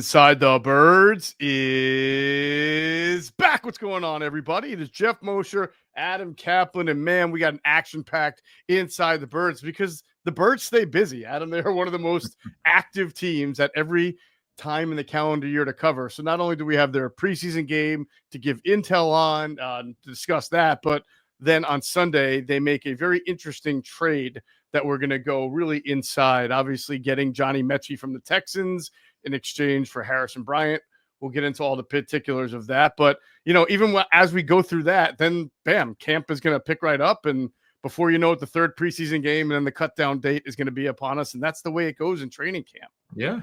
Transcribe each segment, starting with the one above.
Inside the Birds is back. What's going on, everybody? It is Geoff Mosher, Adam Caplan, and man, we got an action-packed Inside the Birds because the Birds stay busy. Adam, they are one of the most active teams at every time in the calendar year to cover. So not only do we have their preseason game to give intel on, to discuss that, but then on Sunday, they make a very interesting trade that we're going to go really inside. Obviously, getting Johnny Metchie from the Texans in exchange for Harrison Bryant. We'll get into all the particulars of that. But, you know, even as we go through that, then bam, camp is going to pick right up. And before you know it, the third preseason game and then the cut down date is going to be upon us. And that's the way it goes in training camp. Yeah.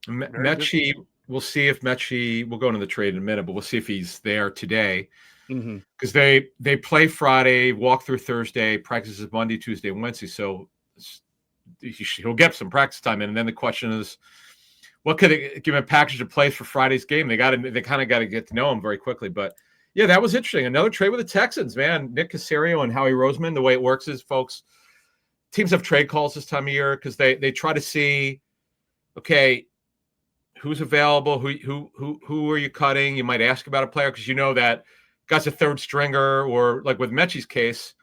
Metchie, we'll see if Metchie, we'll go into the trade in a minute, but we'll see if he's there today. Because they play Friday, walk through Thursday, practices Monday, Tuesday, and Wednesday. So he'll get some practice time in. And then the question is, what could it give him a package of plays for Friday's game? They kind of got to get to know him very quickly. But yeah, that was interesting. Another trade with the Texans, man. NickSirianni and Howie Roseman. The way it works is, folks, teams have trade calls this time of year because they try to see, okay, who's available, who are you cutting? You might ask about a player because you know that guy's a third stringer, or like with Metchie's case,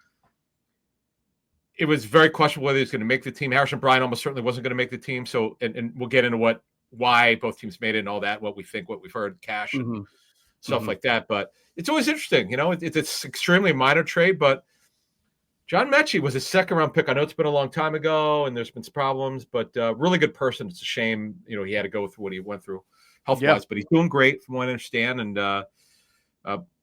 it was very questionable whether he was going to make the team. Harrison Bryant almost certainly wasn't going to make the team. So, and we'll get into why both teams made it and all that, what we think, what we've heard, cash and stuff like that. But it's always interesting, you know. It's extremely minor trade, but John Metchie was a second-round pick. I know it's been a long time ago, and there's been some problems, but really good person. It's a shame, you know, he had to go through what he went through health-wise, but he's doing great from what I understand, and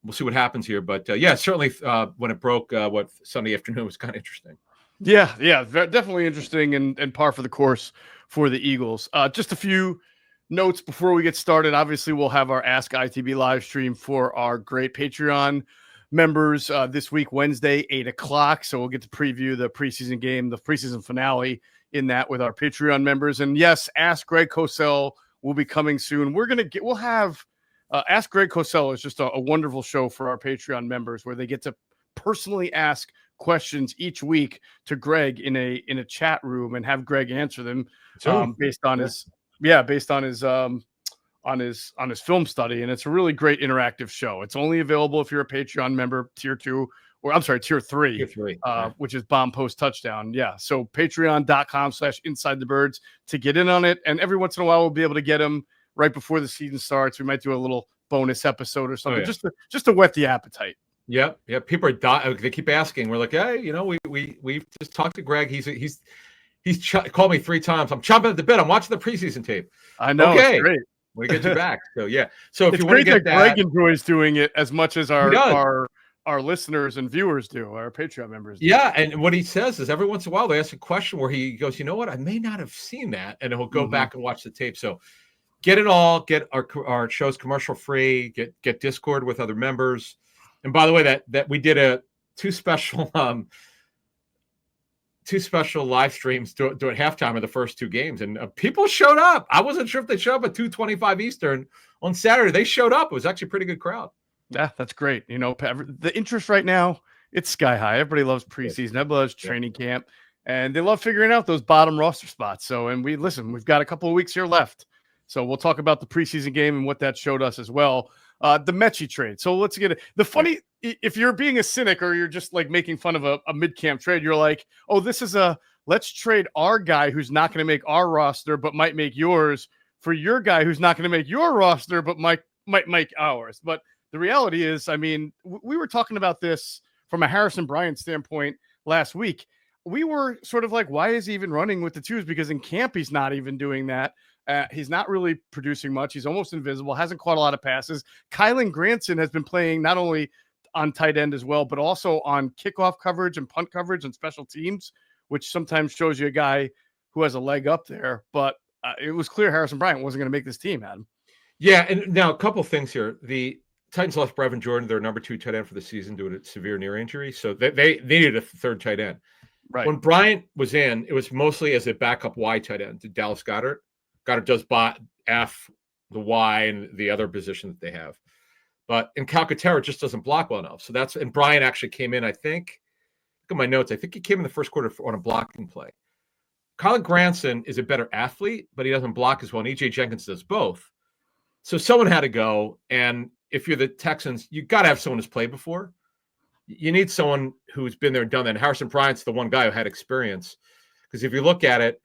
we'll see what happens here. But, yeah, certainly when it broke Sunday afternoon was kind of interesting. Yeah, definitely interesting and par for the course for the Eagles. Just a few notes before we get started. Obviously, we'll have our Ask ITB live stream for our great Patreon members this week, Wednesday, 8 o'clock. So we'll get to preview the preseason game, the preseason finale in that with our Patreon members. And yes, Ask Greg Cosell will be coming soon. We'll have Ask Greg Cosell is just a wonderful show for our Patreon members where they get to personally ask questions each week to Greg in a chat room and have Greg answer them based on his film study. And it's a really great interactive show. It's only available if you're a Patreon member, tier 3, which is Bomb Post Touchdown. Yeah. So patreon.com/inside the birds to get in on it. And every once in a while, we'll be able to get them right before the season starts. We might do a little bonus episode or something just to whet the appetite. Yeah. People are dying. They keep asking. We're like, hey, you know, we just talked to Greg. He's called me 3 times. I'm chomping at the bit. I'm watching the preseason tape. I know. Okay. It's great. We get you back. So yeah. So if it's you want to get that, Greg enjoys doing it as much as our listeners and viewers do, our Patreon members do. Yeah, and what he says is every once in a while they ask a question where he goes, you know what, I may not have seen that, and he'll go back and watch the tape. So get it all. Get our shows commercial free. Get Discord with other members. And by the way, that we did two special live streams during halftime of the first 2 games, and people showed up. I wasn't sure if they showed up at 2:25 Eastern on Saturday. They showed up. It was actually a pretty good crowd. Yeah, that's great. You know, the interest right now, it's sky high. Everybody loves preseason. Everybody loves training camp, and they love figuring out those bottom roster spots. So, and we've got a couple of weeks here left. So we'll talk about the preseason game and what that showed us as well. The Metchie trade. So let's get it. The funny, if you're being a cynic or you're just like making fun of a mid-camp trade, you're like, oh, this is let's trade our guy who's not going to make our roster but might make yours for your guy who's not going to make your roster but might make ours. But the reality is, I mean, we were talking about this from a Harrison Bryant standpoint last week. We were sort of like, why is he even running with the twos? Because in camp, he's not even doing that. He's not really producing much. He's almost invisible, hasn't caught a lot of passes. Kylan Granson has been playing not only on tight end as well, but also on kickoff coverage and punt coverage and special teams, which sometimes shows you a guy who has a leg up there. But it was clear Harrison Bryant wasn't going to make this team, Adam. Yeah, and now a couple things here. The Titans lost Brevin Jordan, their number 2 tight end for the season, due to a severe near injury. So they needed a third tight end. Right. When Bryant was in, it was mostly as a backup Y tight end to Dallas Goedert. Goddard does F, the Y, and the other position that they have. But in Calcaterra just doesn't block well enough. So and Bryant actually came in, I think, look at my notes. I think he came in the first quarter on a blocking play. Kylan Granson is a better athlete, but he doesn't block as well. And E.J. Jenkins does both. So someone had to go. And if you're the Texans, you got to have someone who's played before. You need someone who's been there and done that. And Harrison Bryant's the one guy who had experience. Because if you look at it,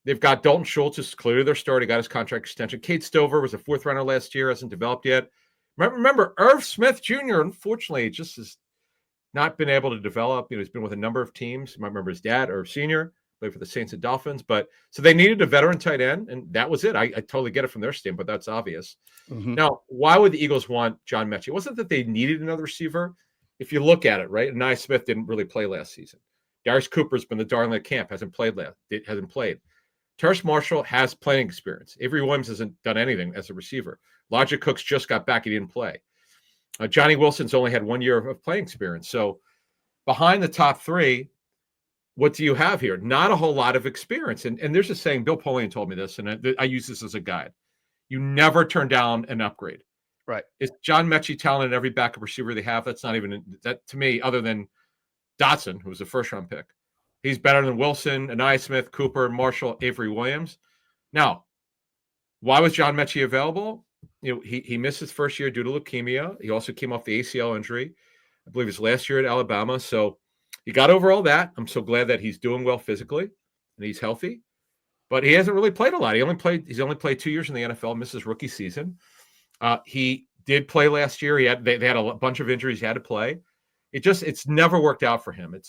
they've got Dalton Schultz, who's clearly their starter. He got his contract extension. Kate Stover was a 4th rounder last year, hasn't developed yet. Remember, Irv Smith Jr., unfortunately, just has not been able to develop. He's been with a number of teams. You might remember his dad, Irv Sr., played for the Saints and Dolphins. But so they needed a veteran tight end, and that was it. I totally get it from their standpoint, but that's obvious. Now, why would the Eagles want John Metchie? It wasn't that they needed another receiver. If you look at it, right, Nye Smith didn't really play last season. Darius Cooper's been the darling at camp, hasn't played. Terrace Marshall has playing experience. Avery Williams hasn't done anything as a receiver. Elijah Cooks just got back. He didn't play. Johnny Wilson's only had 1 year of playing experience. So behind the top 3, what do you have here? Not a whole lot of experience. And there's a saying, Bill Polian told me this, and I use this as a guide. You never turn down an upgrade. Right. Is John Metchie talented every backup receiver they have? That's not even that to me, other than Dotson, who was a 1st-round pick. He's better than Wilson, Anaya Smith, Cooper, Marshall, Avery Williams. Now, why was John Metchie available? He missed his first year due to leukemia. He also came off the ACL injury. I believe his last year at Alabama. So he got over all that. I'm so glad that he's doing well physically and he's healthy. But he hasn't really played a lot. He's only played 2 years in the NFL, missed his rookie season. He did play last year. They had a bunch of injuries he had to play. It's never worked out for him.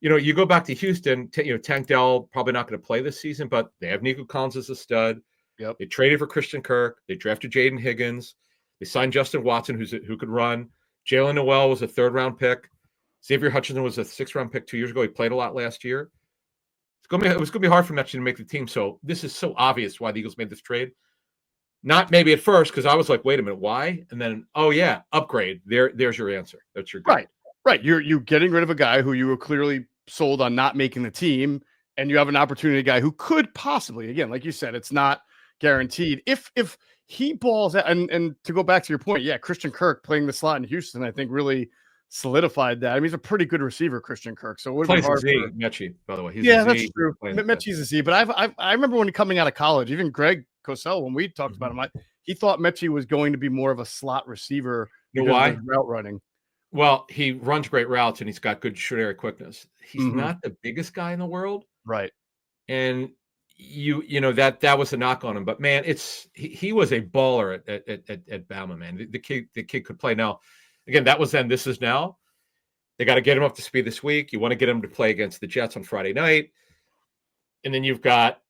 You go back to Houston, Tank Dell probably not going to play this season, but they have Nico Collins as a stud. Yep. They traded for Christian Kirk. They drafted Jaden Higgins. They signed Justin Watson, who could run. Jalen Noel was a 3rd-round pick. Xavier Hutchinson was a 6th-round pick 2 years ago. He played a lot last year. It was going to be hard for Metchie to make the team. So this is so obvious why the Eagles made this trade. Not maybe at first, because I was like, wait a minute, why? And then, oh yeah, upgrade. There's your answer. That's your grade. Right. You're getting rid of a guy who you were clearly sold on not making the team, and you have an opportunity guy who could possibly, again, like you said, it's not guaranteed. If he balls out, and to go back to your point, yeah, Christian Kirk playing the slot in Houston, I think really solidified that. I mean, he's a pretty good receiver, Christian Kirk. So it would be hard for Metchie, by the way. That's true. Metchie's a Z, but I remember when coming out of college, even Greg Cosell, when we talked about him, he thought Metchie was going to be more of a slot receiver. You know why? Route running. Well, he runs great routes and he's got good short area quickness. He's not the biggest guy in the world, right? And that was a knock on him. But man, he was a baller at Bama. Man, the kid could play. Now, again, that was then. This is now. They got to get him up to speed this week. You want to get him to play against the Jets on Friday night, and then you've got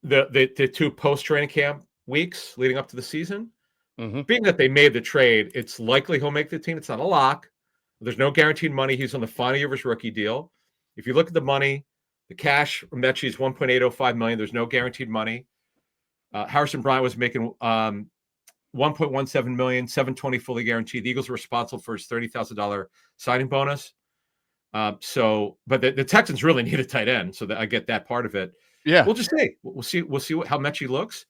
the 2 post-training camp weeks leading up to the season. Being that they made the trade, it's likely he'll make the team. It's not a lock. There's no guaranteed money. He's on the final year of his rookie deal. If you look at the money, the cash from Metchie is $1.805 million. There's no guaranteed money. Harrison Bryant was making $1.17 million, $720 fully guaranteed. The Eagles were responsible for his $30,000 signing bonus. But the Texans really need a tight end, so that I get that part of it. Yeah, we'll just see. We'll see how Metchie looks.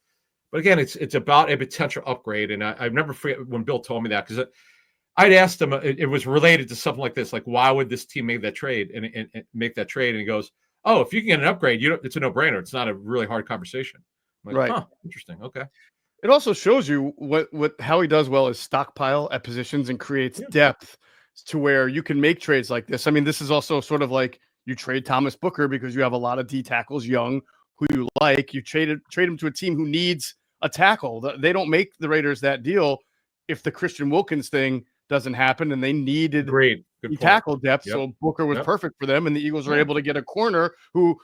But again, it's about a potential upgrade. And I never forget when Bill told me that, because I'd asked him, it was related to something like this, like, why would this team make that trade and make that trade? And he goes, oh, if you can get an upgrade, it's a no-brainer. It's not a really hard conversation. I'm like, right. Interesting. Okay. It also shows you how he does well is stockpile at positions and creates depth to where you can make trades like this. I mean, this is also sort of like you trade Thomas Booker because you have a lot of D tackles, young, who you like. You trade him to a team who needs a tackle. They don't make the Raiders that deal if the Christian Wilkins thing doesn't happen, and they needed tackle depth. Yep. So Booker was perfect for them, and the Eagles were able to get a corner who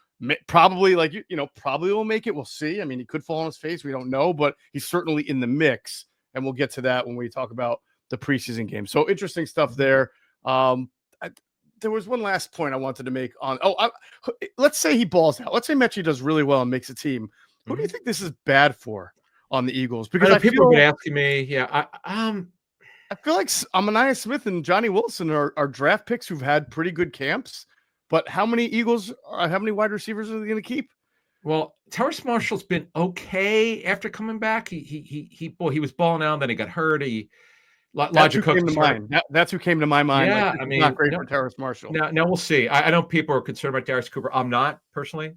probably, probably will make it. We'll see. I mean, he could fall on his face. We don't know, but he's certainly in the mix, and we'll get to that when we talk about the preseason game. So interesting stuff there. There was one last point I wanted to make on. Let's say he balls out. Let's say Metchie does really well and makes a team. Who do you think this is bad for on the Eagles? Because people have been asking me. I feel like Amaniah Smith and Johnny Wilson are draft picks who've had pretty good camps. But how many wide receivers are they going to keep? Well, Terrace Marshall's been okay after coming back. He was balling out, and then he got hurt. That's who came to mind. That's who came to my mind. Yeah, like, not great for Terrace Marshall. Now we'll see. I know people are concerned about Darius Cooper. I'm not personally.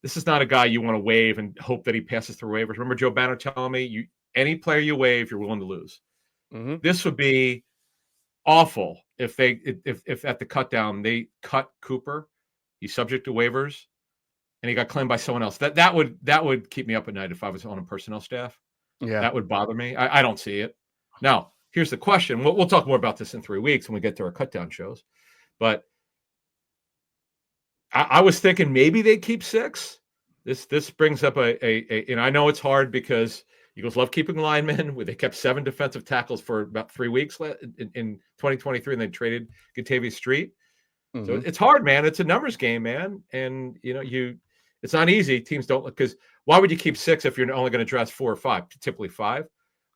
this is not a guy you want to waive and hope that he passes through waivers. Remember Joe Banner telling me, any player you waive, you're willing to lose. Mm-hmm. This would be awful if at the cut down they cut Cooper, he's subject to waivers, and he got claimed by someone else. That would keep me up at night if I was on a personnel staff. Yeah, that would bother me. I don't see it. Now, here's the question. We'll talk more about this in 3 weeks when we get to our cut down shows. But I was thinking maybe they'd keep 6. This brings up and I know it's hard because Eagles love keeping linemen. They kept 7 defensive tackles for about 3 weeks in 2023, and they traded Gatavius Street. Mm-hmm. So it's hard, man. It's a numbers game, man. And it's not easy. Teams don't, because why would you keep 6 if you're only going to dress 4 or 5? Typically 5.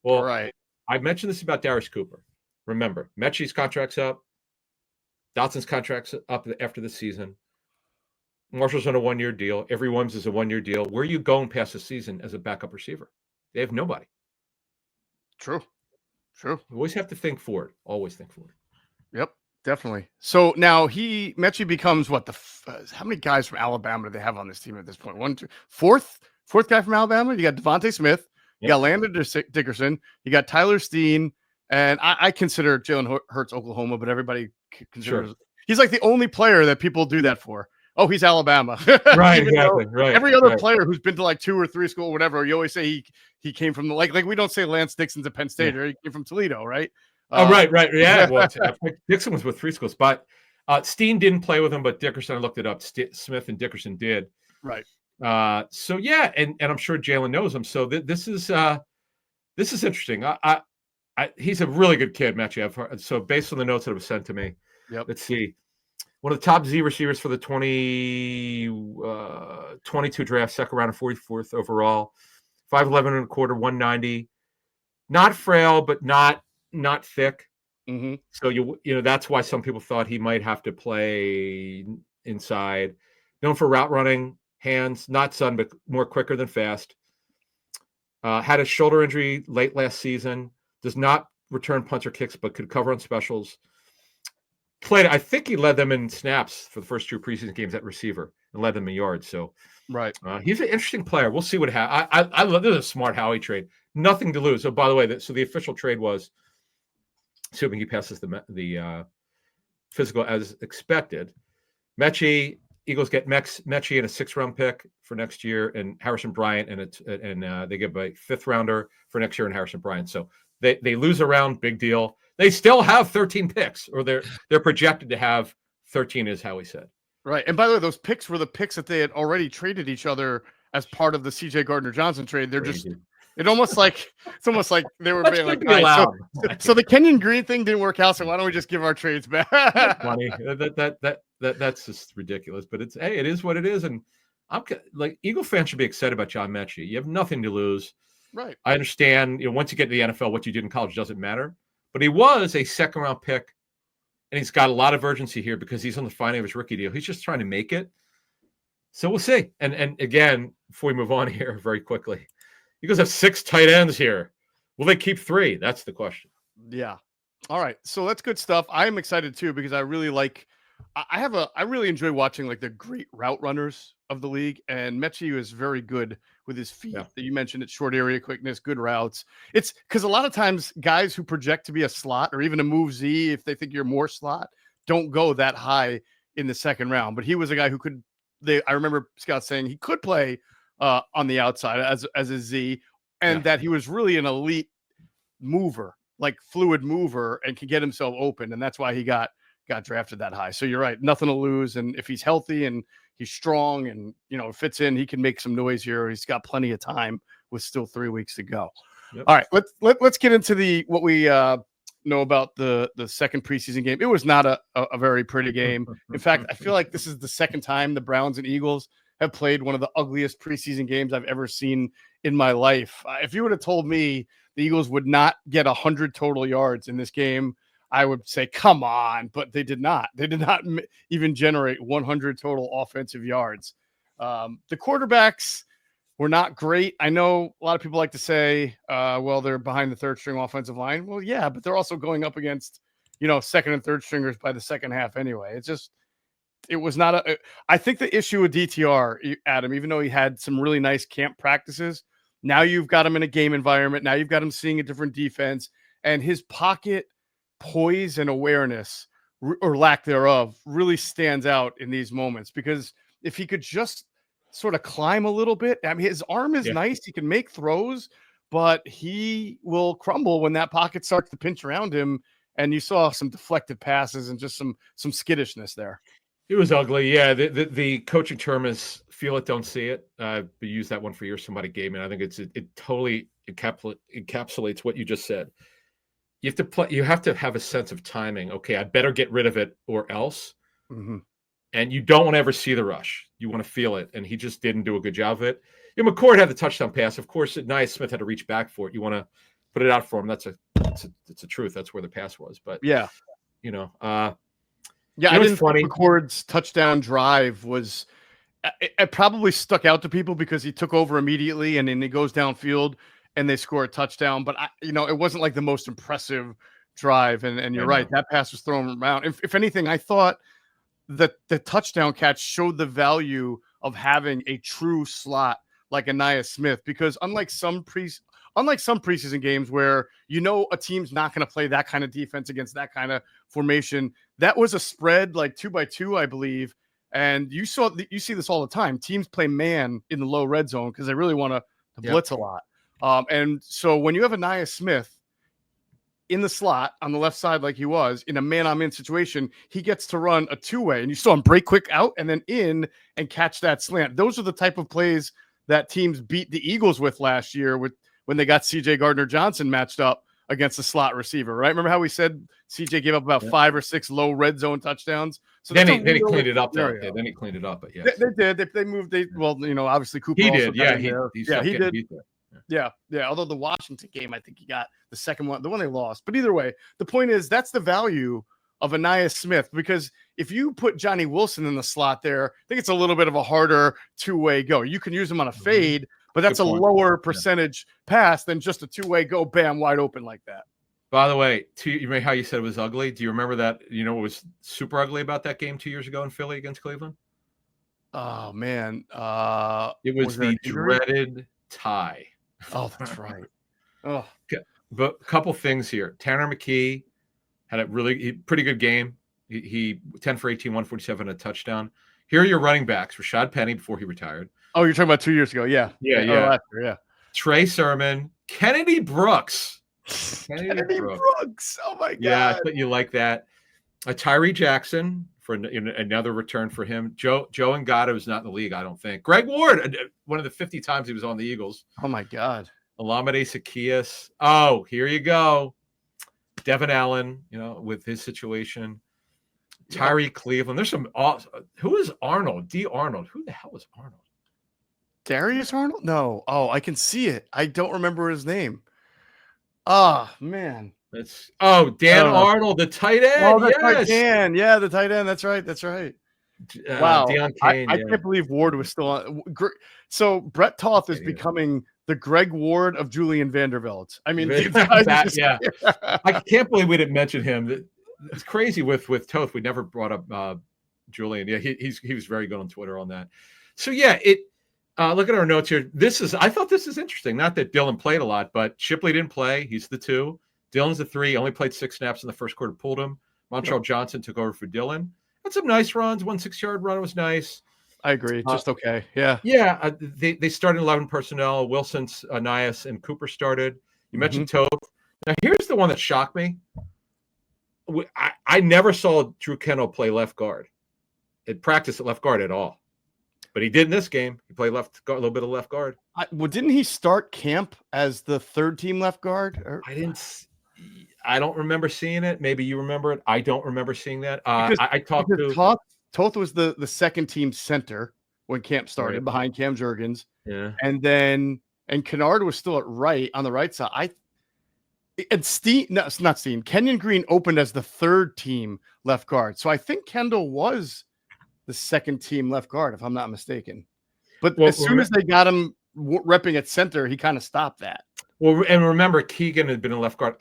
Well, right. I mentioned this about Darius Cooper. Remember, Metchie's contract's up. Dotson's contract's up after the season. Marshall's on a 1-year deal. Every Williams is a 1-year deal. Where are you going past the season as a backup receiver? They have nobody. True. You always have to think forward. Always think forward. Yep, definitely. So now Metchie becomes what how many guys from Alabama do they have on this team at this point? 1, 2, fourth guy from Alabama. You got Devontae Smith. You got Landon Dickerson. You got Tyler Steen. And I consider JalenHurts Oklahoma, but everybody considers he's like the only player that people do that for. Oh, he's Alabama. Right, exactly. Right. Every other player who's been to like 2 or 3 school, whatever, you always say he came from the like we don't say Lance Dixon's at Penn State or he came from Toledo, right? Right. Yeah. Well, Dixon was with 3 schools, but Steen didn't play with him, but Dickerson, I looked it up. Smith and Dickerson did. Right. So yeah, and I'm sure Jalen knows him. So this is interesting. He's a really good kid, Metchie. So based on the notes that was sent to me, let's see. One of the top Z receivers for the 2022 draft, second round and 44th overall, 5'11 and a quarter, 190. Not frail, but not thick. Mm-hmm. So that's why some people thought he might have to play inside. Known for route running, hands, not sudden, but more quicker than fast. Had a shoulder injury late last season. Does not return punts or kicks, but could cover on specials. Played, I think he led them in snaps for the first 2 preseason games at receiver and led them in yards. So, right, he's an interesting player. We'll see what happens. I love this is a smart Howie trade. Nothing to lose. So, by the way, the official trade was, assuming he passes the physical as expected, Metchie, Eagles get Metchie and a 6th-round pick for next year, and Harrison Bryant, and they give a 5th-rounder for next year and Harrison Bryant. So they lose a round, big deal. They still have 13 picks, or they're projected to have 13, is how he said. Right. And by the way, those picks were the picks that they had already traded each other as part of the C.J. Gardner-Johnson trade. They're Crazy. It's almost like they were being like, so the Kenyon Green thing didn't work out. So why don't we just give our trades back? Funny. That's just ridiculous. But it is what it is. And I'm like, Eagle fans should be excited about John Metchie. You have nothing to lose. Right. I understand. Once you get to the NFL, what you did in college doesn't matter. But he was a 2nd-round pick, and he's got a lot of urgency here because he's on the final of his rookie deal. He's just trying to make it. So we'll see. And again, before we move on here very quickly, Eagles have 6 tight ends here. Will they keep 3? That's the question. Yeah. All right. So that's good stuff. I am excited too because I really I really enjoy watching like the great route runners of the league, and Metchie is very good with his feet. That you mentioned, it's short area quickness, good routes. It's because a lot of times guys who project to be a slot or even a move Z, if they think you're more slot, don't go that high in the 2nd round. But he was a guy who could. I remember Scott saying he could play on the outside as a Z, and that he was really an elite mover, like fluid mover, and could get himself open, and that's why he got drafted that high. So you're right, nothing to lose, and if he's healthy and he's strong and fits in, he can make some noise here. He's got plenty of time with still 3 weeks to go. Yep. All right, let's get into what we know about the second preseason game. It was not a very pretty game. In fact, I feel like this is the 2nd time the Browns and Eagles have played one of the ugliest preseason games I've ever seen in my life. If you would have told me the Eagles would not get 100 total yards in this game, I would say, come on, but they did not. They did not even generate 100 total offensive yards. The quarterbacks were not great. I know a lot of people like to say, well, they're behind the 3rd string offensive line. Well, yeah, but they're also going up against, 2nd and 3rd stringers by the second half anyway. It's just it was not a. I think the issue with DTR, Adam, even though he had some really nice camp practices, now you've got him in a game environment. Now you've got him seeing a different defense, and his pocket poise and awareness, or lack thereof, really stands out in these moments. Because if he could just sort of climb a little bit, I mean, his arm is nice. He can make throws, but he will crumble when that pocket starts to pinch around him. And you saw some deflected passes and just some skittishness there. It was ugly. Yeah. The coaching term is feel it, don't see it. We used that one for years. Somebody gave me. I think it totally encapsulates what you just said. You have to play. You have to have a sense of timing. Okay, I better get rid of it or else. Mm-hmm. And you don't want to ever see the rush. You want to feel it. And he just didn't do a good job of it. McCord had the touchdown pass. Of course, Nia Smith had to reach back for it. You want to put it out for him. That's a truth. That's where the pass was. But yeah, I didn't think McCord's touchdown drive was. It probably stuck out to people because he took over immediately, and then he goes downfield and they score a touchdown. But it wasn't like the most impressive drive. And you're right, that pass was thrown around. If anything, I thought that the touchdown catch showed the value of having a true slot like a Nia Smith, because unlike some preseason games where a team's not going to play that kind of defense against that kind of formation, that was a spread like 2x2, I believe. And you see this all the time. Teams play man in the low red zone because they really want to blitz a lot. And so when you have a Nia Smith in the slot on the left side, like he was in a man-on-man situation, he gets to run a two-way, and you saw him break quick out and then in and catch that slant. Those are the type of plays that teams beat the Eagles with last year when they got CJ Gardner-Johnson matched up against the slot receiver, right? Remember how we said CJ gave up about 5 or 6 low red zone touchdowns? So then he cleaned it up. Then he cleaned it up. But yes, they did. They moved. Obviously Cooper. He also did. Yeah, he did. Yeah. Although the Washington game, I think he got the second one, the one they lost. But either way, the point is that's the value of a Nia Smith, because if you put Johnny Wilson in the slot there, I think it's a little bit of a harder two-way go. You can use him on a fade, but that's a lower percentage pass than just a two-way go, bam, wide open like that. By the way, you remember how you said it was ugly? Do you remember that? What was super ugly about that game 2 years ago in Philly against Cleveland? Oh, man. It was the dreaded tie. Oh, that's right. Oh, but a couple things here. Tanner McKee had a pretty good game. He 10 for 18, 147, a touchdown. Here are your running backs. Rashad Penny before he retired. Oh, you're talking about 2 years ago. Yeah. Yeah. Trey Sermon, Kennedy Brooks. Kennedy Brooks. Oh my God. Yeah, I thought you like that. Tyree Jackson for another return for him. Joe Ngata was not in the league, I don't think. Greg Ward, one of the 50 times he was on the Eagles. Oh my God. Olamide Zaccheaus. Oh, here you go. Devin Allen, with his situation. Tyree Cleveland. There's some who is Arnold? D. Arnold. Who the hell is Arnold? Darius Arnold? No. Oh, I can see it. I don't remember his name. Oh, man. Dan Arnold, the tight end. Oh, the tight end. Yeah, the tight end. That's right. Wow. Deion Kane, I can't believe Ward was still on. So Brett Toth is becoming the Greg Ward of Julian Vanderbilt. I mean, I can't believe we didn't mention him. It's crazy with Toth. We never brought up Julian. Yeah, he was very good on Twitter on that. So yeah, look at our notes here. I thought this is interesting. Not that Dylan played a lot, but Shipley didn't play. He's the 2. Dylan's the 3. Only played 6 snaps in the first quarter. Pulled him. Montrell Johnson took over for Dylan. Had some nice runs. 1 6-yard run was nice. I agree. Just okay. Yeah. Yeah. They started 11 personnel. Wilson, Nias, and Cooper started. You mentioned Toth. Now here's the one that shocked me. I never saw Drew Kendall play left guard. At practice at left guard at all. But he did in this game. He played left guard, a little bit of left guard. Didn't he start camp as the 3rd-team left guard? I don't remember seeing it. Maybe you remember it. I don't remember seeing that. I talked to Toth was the 2nd-team center when camp started behind Cam Jurgens. Yeah, and Kennard was still on the right side. It's not Steen. Kenyon Green opened as the 3rd-team left guard. So I think Kendall was the 2nd-team left guard, if I'm not mistaken. But as soon as they got him repping at center, he kind of stopped that. Well, and remember, Keegan had been a left guard.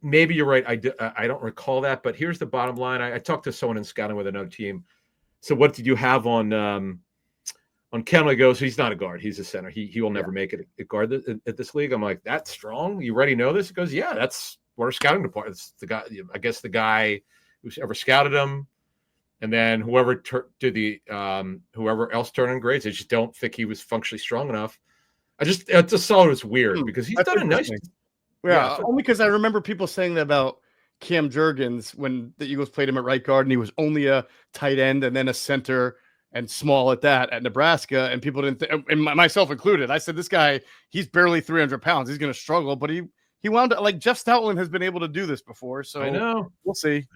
Maybe you're right. I don't recall that. But here's the bottom line. I talked to someone in scouting with another team. So what did you have on Kendall? He goes, he's not a guard. He's a center. He will never make it a guard at this league. I'm like, that's strong. You already know this? He goes, yeah, that's what our scouting department. It's the guy. I guess the guy who's ever scouted him, and then whoever whoever else turned in grades. I just don't think he was functionally strong enough. I just saw it was weird because he's done a nice. Yeah, only because I remember people saying that about Cam Jurgens when the Eagles played him at right guard, and he was only a tight end and then a center and small at that at Nebraska, and people didn't, and myself included. I said, this guy, he's barely 300 pounds. He's going to struggle, but he wound up like Jeff Stoutland has been able to do this before. So I know we'll see.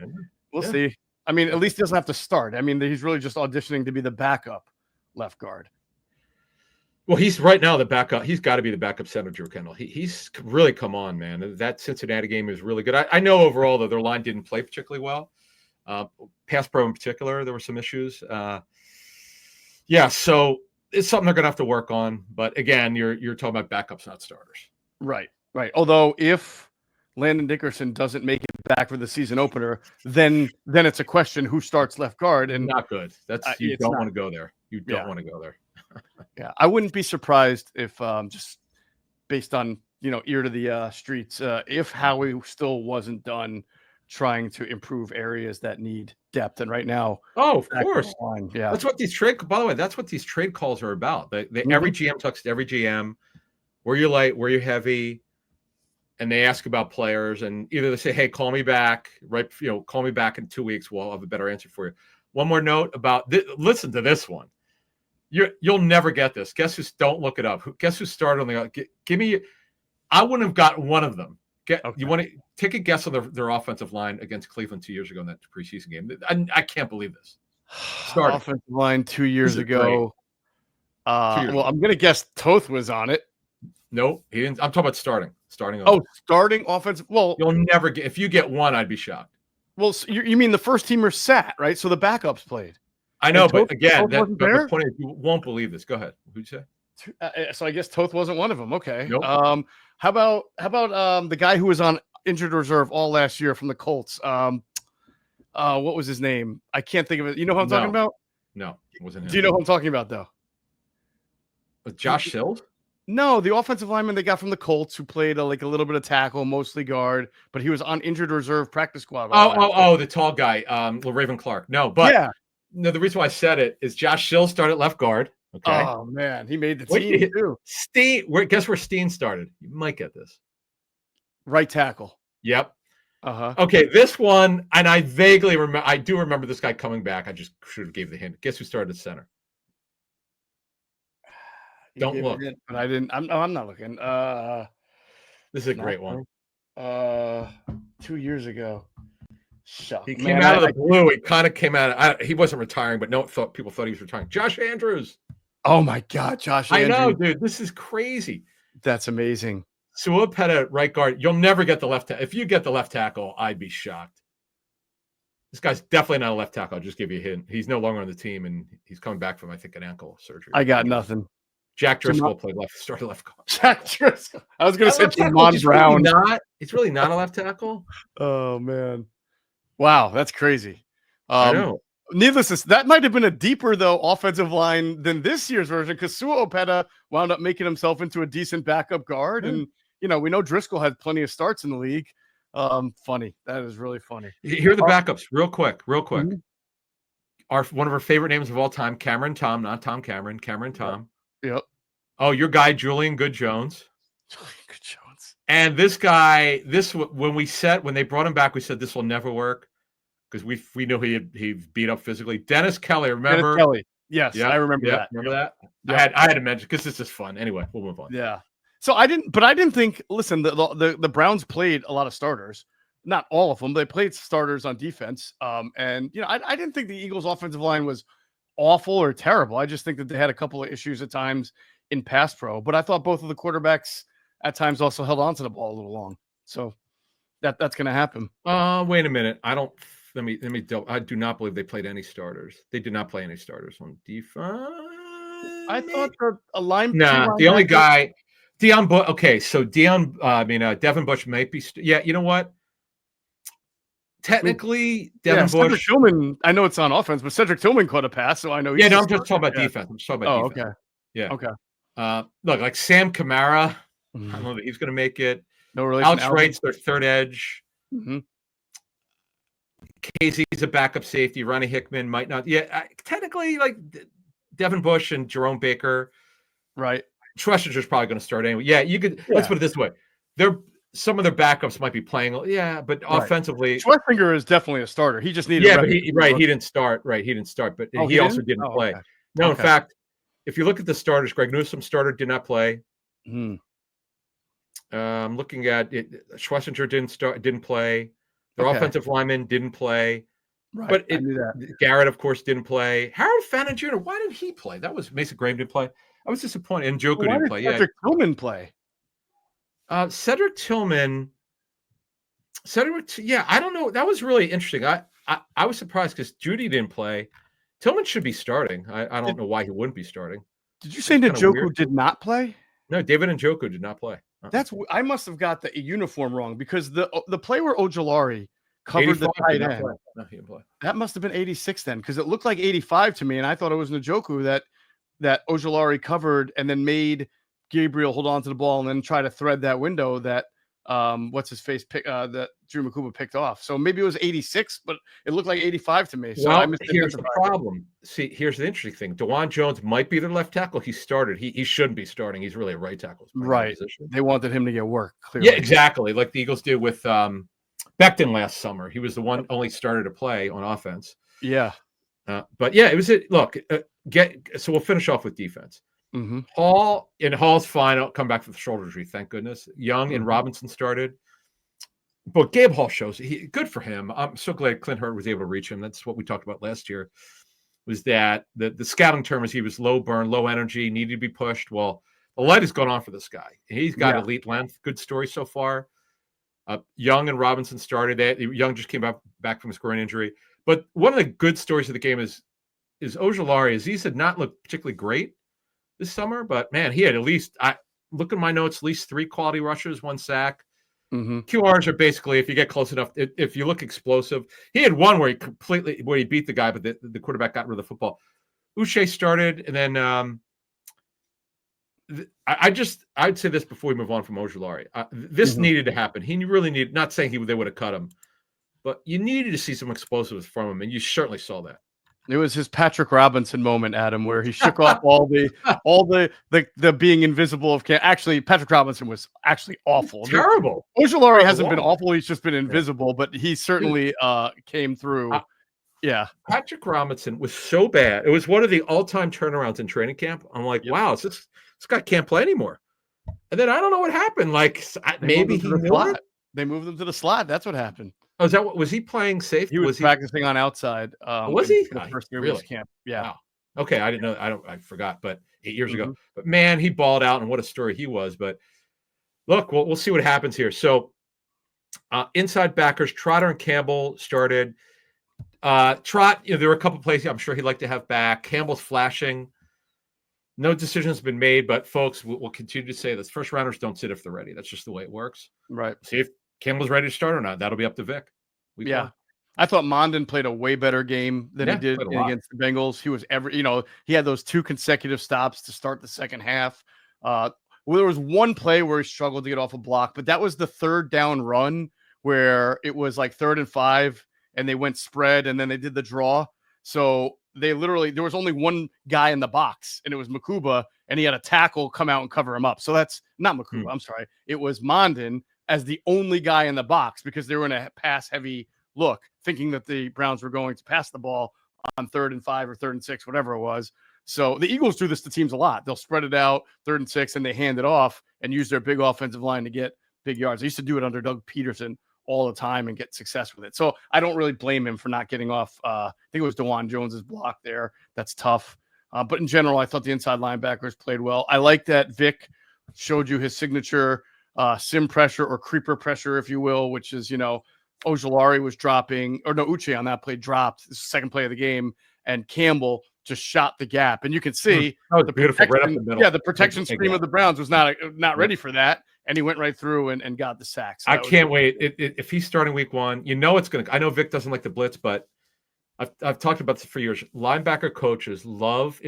We'll see. I mean, at least he doesn't have to start. I mean, he's really just auditioning to be the backup left guard. Well, he's right now the backup. He's got to be the backup center, Drew Kendall. He's really come on, man. That Cincinnati game is really good. I know overall that their line didn't play particularly well. Pass pro in particular, there were some issues. So it's something they're going to have to work on. But again, you're talking about backups, not starters. Right. Although if Landon Dickerson doesn't make it back for the season opener, then it's a question who starts left guard. And not good. That's you don't want to go there. You don't want to go there. Yeah, I wouldn't be surprised if just based on ear to the streets, if Howie still wasn't done trying to improve areas that need depth. And right now, of course, yeah, that's what these trade. By the way, that's what these trade calls are about. Every GM talks to every GM. Where you light, where you heavy, and they ask about players, and either they say, "Hey, call me back," right? Call me back in 2 weeks. We'll have a better answer for you. One more note about listen to this one. You'll never get this. Guess who's? Don't look it up. Guess who started on the? Give me. I wouldn't have gotten one of them. You want to take a guess on their offensive line against Cleveland 2 years ago in that preseason game? I can't believe this. Started. Offensive line 2 years ago. Well, I'm gonna guess Toth was on it. No, he didn't. I'm talking about starting. Starting offensive. Well, you'll never get. If you get one, I'd be shocked. Well, so you mean the first teamer sat, right? So the backups played. I know, but again, the point is, you won't believe this. Go ahead. Who'd you say? So I guess Toth wasn't one of them. Okay. Nope. How about the guy who was on injured reserve all last year from the Colts? What was his name? I can't think of it. You know who I'm talking about? No, it wasn't him. Do you know who I'm talking about though? Josh Sills? No, the offensive lineman they got from the Colts who played like a little bit of tackle, mostly guard, but he was on injured reserve practice squad. The tall guy, Raven Clark. No, but no, the reason why I said it is Josh Sills started left guard. Okay. Oh man, he made the team too. Guess where Steen started? You might get this. Right tackle. Yep. Okay, this one, and I vaguely remember. I do remember this guy coming back. I just should have gave the hint. Guess who started at center? Don't look. But I didn't. I'm not looking. This is a great one. 2 years ago. He came out of the blue. He kind of came out. He wasn't retiring, but people thought he was retiring. Josh Andrews. Oh my God, Josh Andrews. I know, dude. This is crazy. That's amazing. Suapeta, right guard. You'll never get the left tackle. If you get the left tackle, I'd be shocked. This guy's definitely not a left tackle. I'll just give you a hint. He's no longer on the team, and he's coming back from, I think, an ankle surgery. I got nothing. Jack Driscoll started left guard. Jack Driscoll. I was going to say Jamon Brown. It's really not a left tackle. Oh, man. Wow, that's crazy. I know. Needless to say, that might have been a deeper, though, offensive line than this year's version because Suapeta wound up making himself into a decent backup guard. And, we know Driscoll had plenty of starts in the league. Funny. That is really funny. Here are the backups real quick. Mm-hmm. One of our favorite names of all time, Cameron Tom, not Tom Cameron, Cameron Tom. Yep. Oh, your guy, Julian Good-Jones. And this guy, when they brought him back, we said this will never work because we knew he beat up physically. Dennis Kelly, remember? Dennis Kelly. Yes, I remember that. Remember that? Yep. I had to mention because this is fun. Anyway, we'll move on. Yeah. So I didn't think. Listen, the Browns played a lot of starters. Not all of them. They played starters on defense. And I didn't think the Eagles' offensive line was awful or terrible. I just think that they had a couple of issues at times in pass pro. But I thought both of the quarterbacks at times also held on to the ball a little long. So that's going to happen. Wait a minute. I do not believe they played any starters. They did not play any starters on defense. I thought a line. Nah, the only guy, Devin Bush might be. You know what? technically, Devin Bush. Cedric Tillman, I know it's on offense, but Cedric Tillman caught a pass, so I know. I'm just talking about defense. I'm just talking about defense. Okay. Yeah. Okay. Look, like Sam Kamara, I don't know that he's going to make it. No relation. Alex Wright's their third edge. Mm-hmm. Casey's a backup safety. Ronnie Hickman might not. Yeah, technically, like Devin Bush and Jerome Baker. Right. Schwessinger's probably going to start anyway. Yeah, you could. Let's put it this way: some of their backups might be playing. Yeah, but offensively, Schlesinger is definitely a starter. He just needed. Yeah, but he didn't start. Right, he didn't start, but he also didn't play. Okay. No, in fact, if you look at the starters, Greg Newsome started, did not play. I'm looking at it. Schlesinger didn't play. Their offensive lineman didn't play. Right. But I knew that. Garrett, of course, didn't play. Harold Fannin Jr., why did he play? That was Mason Graham didn't play. I was disappointed. And Njoku didn't play. Cedric Tillman play? Cedric Tillman. I don't know. That was really interesting. I was surprised because Judy didn't play. Tillman should be starting. I don't know why he wouldn't be starting. Did you say Njoku did not play? No, David Njoku did not play. I must have got the uniform wrong because the play where Ojulari covered the tight end. No, he didn't play. That must have been 86 then, because it looked like 85 to me, and I thought it was Njoku that Ojulari covered and then made Gabriel hold on to the ball and then try to thread that window that that Drew Makuba picked off. So maybe it was 86, but it looked like 85 to me. So here's the problem. See, here's the interesting thing. DeJuan Jones might be their left tackle. He started. He shouldn't be starting. He's really a right tackle. Right. They wanted him to get work. Clearly. Yeah, exactly. Like the Eagles did with Becton last summer. He was the one only starter to play on offense. Yeah. But yeah, it was it. Look, so we'll finish off with defense. Mm-hmm. Hall's fine. I'll come back for the shoulder injury. Thank goodness. Young and Robinson started. But Gabe Hall shows good for him. I'm so glad Clint Hurtt was able to reach him. That's what we talked about last year, was that the scouting term is he was low burn, low energy, needed to be pushed. Well, the light has gone on for this guy. He's got elite length. Good story so far. Young and Robinson started it. Young just came back from his groin injury. But one of the good stories of the game is Ojulari. Aziz had not looked particularly great this summer, but man, he had at least, look at my notes, at least 3 quality rushes, 1 sack. Mm-hmm. QRs are basically, if you get close enough, if you look explosive. He had one where he beat the guy, but the quarterback got rid of the football. Uche started, and then I'd say this before we move on from Ojulari. This needed to happen. He really needed, not saying they would have cut him, but you needed to see some explosives from him, and you certainly saw that. It was his Patrick Robinson moment, Adam, where he shook off all the being invisible of camp. Actually, Patrick Robinson was actually awful. Terrible. Ojulari hasn't been awful. He's just been invisible, but he certainly came through. Patrick Robinson was so bad. It was one of the all-time turnarounds in training camp. I'm like, wow, this guy can't play anymore. And then I don't know what happened. Like maybe he knew it. They moved him to the slot. That's what happened. Oh, is that what was he playing safe? He was practicing on outside. Was he? The first year of camp. Yeah. Wow. Okay, I didn't know. I forgot, but 8 years ago. But man, he balled out, and what a story he was. But look, we'll see what happens here. So inside backers, Trotter and Campbell started. Trot, there were a couple plays I'm sure he'd like to have back. Campbell's flashing. No decisions have been made, but folks, we'll continue to say this. First rounders don't sit if they're ready. That's just the way it works. Right. See if Campbell's ready to start or not. That'll be up to Vic. I thought Mondon played a way better game than he did against the Bengals. He was he had those 2 consecutive stops to start the second half. There was one play where he struggled to get off a block, but that was the 3rd down run where it was like 3rd and 5 and they went spread and then they did the draw. So there was only one guy in the box and it was Makuba, and he had a tackle come out and cover him up. So that's not Makuba. I'm sorry. It was Mondon as the only guy in the box because they were in a pass heavy look, thinking that the Browns were going to pass the ball on 3rd and 5 or 3rd and 6, whatever it was. So the Eagles do this to teams a lot. They'll spread it out 3rd and 6 and they hand it off and use their big offensive line to get big yards. They used to do it under Doug Peterson all the time and get success with it. So I don't really blame him for not getting off. I think it was DeJuan Jones's block there. That's tough. But in general, I thought the inside linebackers played well. I like that Vic showed you his signature sim pressure or creeper pressure, if you will, which is, Ojulari was dropping, or no, Uche on that play dropped. This is the second play of the game, and Campbell just shot the gap. And you can see that was beautiful, right up the middle. Yeah, the protection scheme of the Browns was not ready for that. and he went right through and got the sack. So I can't wait. If he's starting week 1, it's going to. I know Vic doesn't like the blitz, but I've talked about this for years. Linebacker coaches love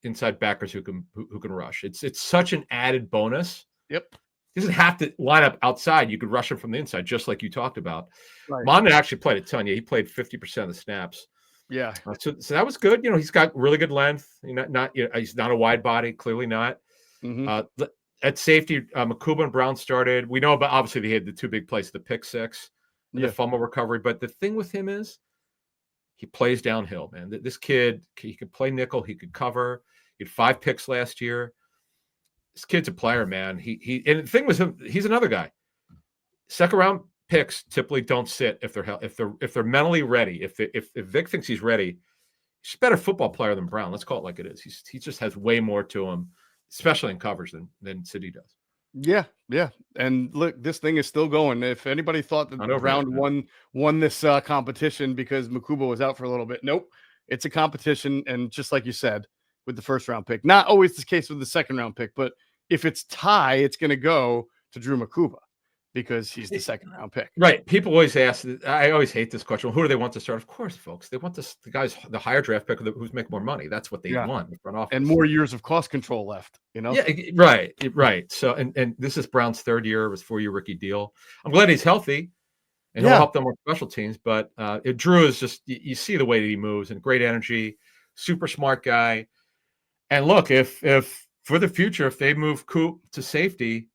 inside backers who can rush. It's such an added bonus. Yep. He doesn't have to line up outside. You could rush him from the inside, just like you talked about. Right. Mondon actually played a ton. Yeah, he played 50% of the snaps. Yeah. So that was good. He's got really good length. He's not a wide body, clearly not. Mm-hmm. At safety, Makuba and Brown started. We know about, obviously, they had the 2 big plays, the pick 6 and the fumble recovery. But the thing with him is he plays downhill, man. This kid, he could play nickel. He could cover. He had 5 picks last year. This kid's a player, man. And the thing with him, he's another guy. Second round picks typically don't sit if they're mentally ready. If Vic thinks he's ready, he's a better football player than Brown. Let's call it like it is. He just has way more to him, especially in coverage than City does. Yeah. And look, this thing is still going. If anybody thought that Brown won this competition because Makuba was out for a little bit, nope. It's a competition, and just like you said, with the first round pick, not always the case with the second round pick, but if it's tie, it's going to go to Drew Makuba because he's the second round pick. Right. People always ask, I always hate this question. Well, who do they want to start? Of course, folks, they want the guys, the higher draft pick who's making more money. That's what they want. The front office. And more years of cost control left, Yeah, right. So, and this is Brown's 3rd year, it was 4-year rookie deal. I'm glad he's healthy and he'll help them with special teams. But Drew is just, you see the way that he moves and great energy, super smart guy. And look, if for the future, if they move Coop to safety,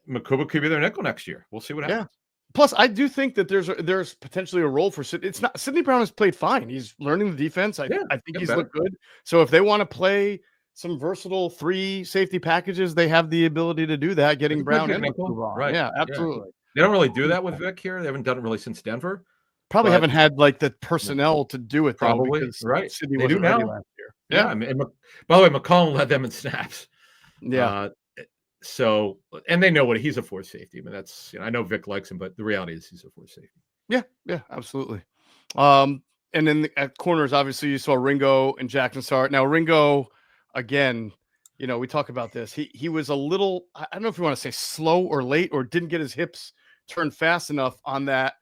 Makuba could be their nickel next year. We'll see what happens. Plus, I do think that there's potentially a role for Sidney. It's not Sidney Brown has played fine. He's learning the defense. I think he's looked good. So if they want to play some versatile 3 safety packages, they have the ability to do that. Getting Brown and Makuba, right? Yeah, absolutely. They don't really do that with Vic here. They haven't done it really since Denver. Probably haven't had like the personnel to do it. Probably right. Sidney wasn't ready last year. Yeah. I mean, by the way, McCollum led them in snaps. Yeah. So, and they know he's a fourth safety. I mean, that's, I know Vic likes him, but the reality is he's a fourth safety. Yeah, absolutely. And then at corners, obviously, you saw Ringo and Jackson start. Now, Ringo, again, we talk about this. He was a little, I don't know if you want to say slow or late, or didn't get his hips turned fast enough on that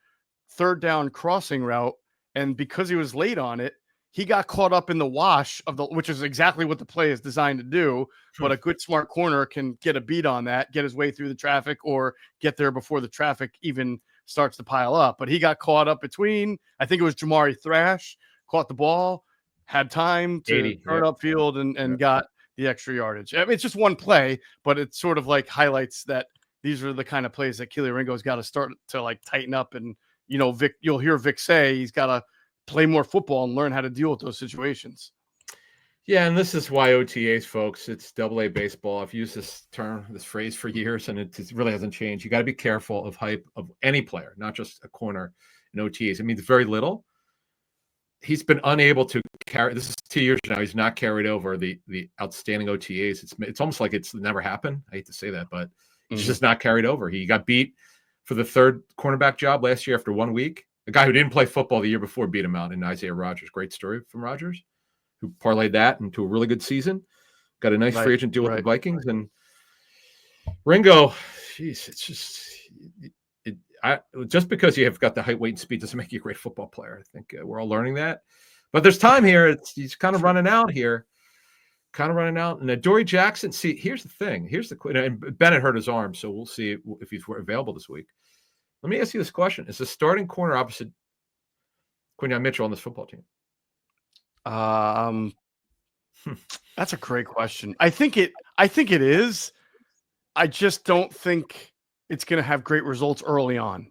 3rd down crossing route. And because he was late on it, he got caught up in the wash which is exactly what the play is designed to do. But a good, smart corner can get a beat on that, get his way through the traffic, or get there before the traffic even starts to pile up. But he got caught up between, I think it was Jamari Thrash, caught the ball, had time to turn upfield and got the extra yardage. I mean, it's just one play, but it sort of like highlights that these are the kind of plays that Kelee Ringo's got to start to like tighten up. And, Vic, you'll hear Vic say he's got to play more football and learn how to deal with those situations. Yeah, and this is why OTAs, folks, it's AA baseball. I've used this phrase for years, and it really hasn't changed. You got to be careful of hype of any player, not just a corner in OTAs. It means very little. He's been unable to carry. This is 2 years now. He's not carried over the outstanding OTAs. It's almost like it's never happened. I hate to say that, but he's just not carried over. He got beat for the 3rd cornerback job last year after 1 week. A guy who didn't play football the year before beat him out in Isaiah Rodgers. Great story from Rodgers, who parlayed that into a really good season. Got a nice free agent deal with the Vikings. And Ringo, geez, it's just because you have got the height, weight, and speed doesn't make you a great football player. I think we're all learning that. But there's time here. He's kind of running out here. And Adoree Jackson, see, here's the thing. And Bennett hurt his arm, so we'll see if he's available this week. Let me ask you this question. Is the starting corner opposite Quinyon Mitchell on this football team? That's a great question. I think it is. I just don't think it's going to have great results early on.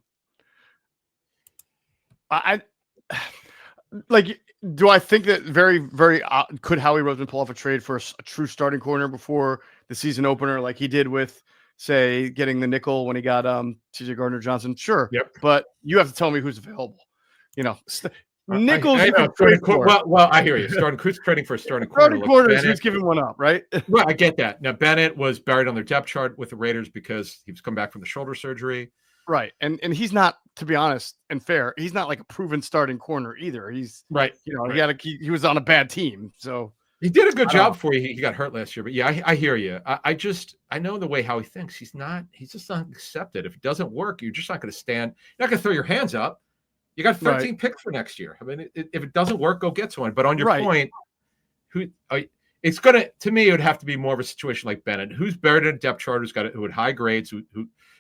Do I think that very, very could Howie Roseman pull off a trade for a true starting corner before the season opener, like he did with, say, getting the nickel when he got CJ Gardner-Johnson? Sure. Yep. But you have to tell me who's available. Nickels. Well, I hear you. Who's trading for a starting corner? Starting corners, who's giving one up, right? Well, I get that. Now, Bennett was buried on their depth chart with the Raiders because he was come back from the shoulder surgery. Right. And he's not, to be honest and fair, he's not like a proven starting corner either. He's right. He was on a bad team. So He did a good job for you. He got hurt last year, but yeah, I hear you. I know the way how he thinks. He's just not accepted. If it doesn't work, you're just not going to stand. You're not going to throw your hands up. You got 13 picks for next year. I mean, if it doesn't work, go get someone. But on your point, it's going to me, it would have to be more of a situation like Bennett, who's buried in a depth chart, who had high grades,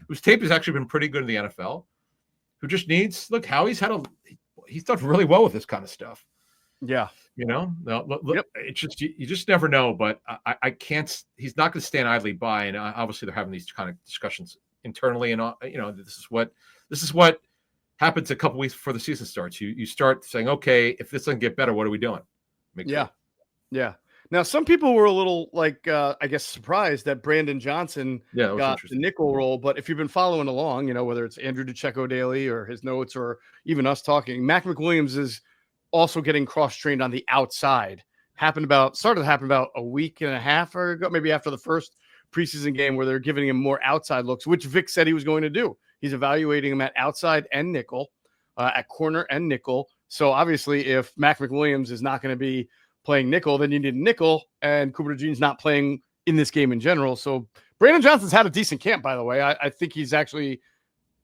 whose tape has actually been pretty good in the NFL, who just needs, look, Howie's he's done really well with this kind of stuff. Yeah. It's just, you just never know, but I can't, he's not going to stand idly by. And obviously they're having these kind of discussions internally. And, this is what happens a couple weeks before the season starts. You start saying, okay, if this doesn't get better, what are we doing? Yeah. Now, some people were a little I guess surprised that Brandon Johnson got the nickel role. But if you've been following along, whether it's Andrew DeCecco daily or his notes or even us talking, Mac McWilliams is also getting cross-trained on the outside. Started to happen about a week and a half ago, maybe after the first preseason game, where they're giving him more outside looks, which Vic said he was going to do. He's evaluating him at outside and nickel, at corner and nickel. So obviously, if Mac McWilliams is not going to be playing nickel, then you need a nickel, and Cooper DeJean's not playing in this game in general. So Brandon Johnson's had a decent camp, by the way. I think he's actually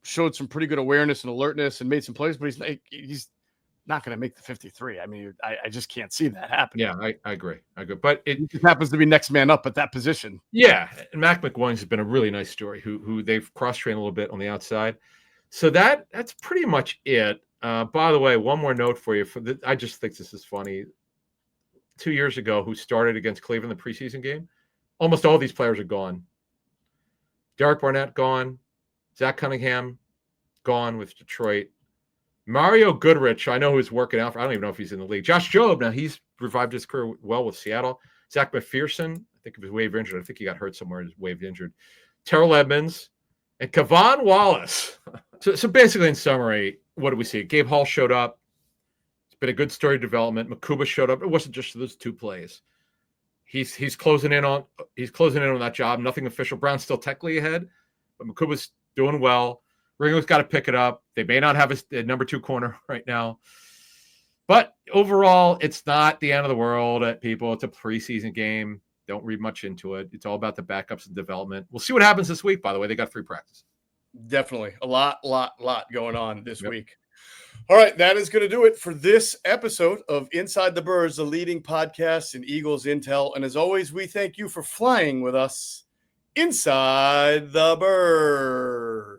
showed some pretty good awareness and alertness and made some plays, but he's not going to make the 53. I mean, I just can't see that happening. Yeah, I agree. But it just happens to be next man up at that position. Yeah, and Mac McWilliams has been a really nice story. Who they've cross-trained a little bit on the outside. So that's pretty much it. By the way, one more note for you. I just think this is funny. 2 years ago, who started against Cleveland in the preseason game, almost all these players are gone. Derek Barnett gone. Zach Cunningham gone with Detroit. Mario Goodrich, I know who's working out. I don't even know if he's in the league. Josh Jobe, now he's revived his career well with Seattle. Zach McPherson, I think he was waived injured. I think he got hurt somewhere. He's waived injured. Terrell Edmonds and Kevon Wallace. So basically, in summary, what do we see? Gabe Hall showed up. It's been a good story development. Makuba showed up. It wasn't just those two plays. He's closing in on that job. Nothing official. Brown's still technically ahead, but Makuba's doing well. Ringo's got to pick it up. They may not have a number 2 corner right now. But overall, it's not the end of the world, people. It's a preseason game. Don't read much into it. It's all about the backups and development. We'll see what happens this week, by the way. They got free practice. Definitely. A lot going on this week. All right, that is going to do it for this episode of Inside the Birds, the leading podcast in Eagles intel. And as always, we thank you for flying with us inside the bird.